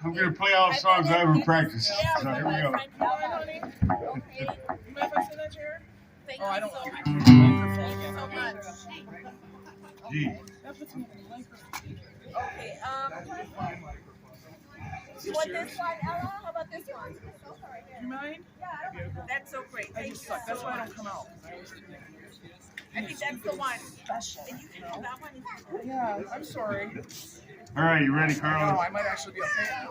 I'm going to play all the songs I haven't practiced. So here we go. Okay. You mind if I sit in that chair? Thank I you don't so want much. to use the microphone again. So much. Gee. That puts me in the microphone. Okay, you want this one, Ella? How about this one? Do you mind? That's so great. I Thank just you suck. That's so why I much. don't come out. I think that's the one. And you can do that one. Yeah, I'm sorry. All right, you ready, No, Carlos? I might actually be a fan.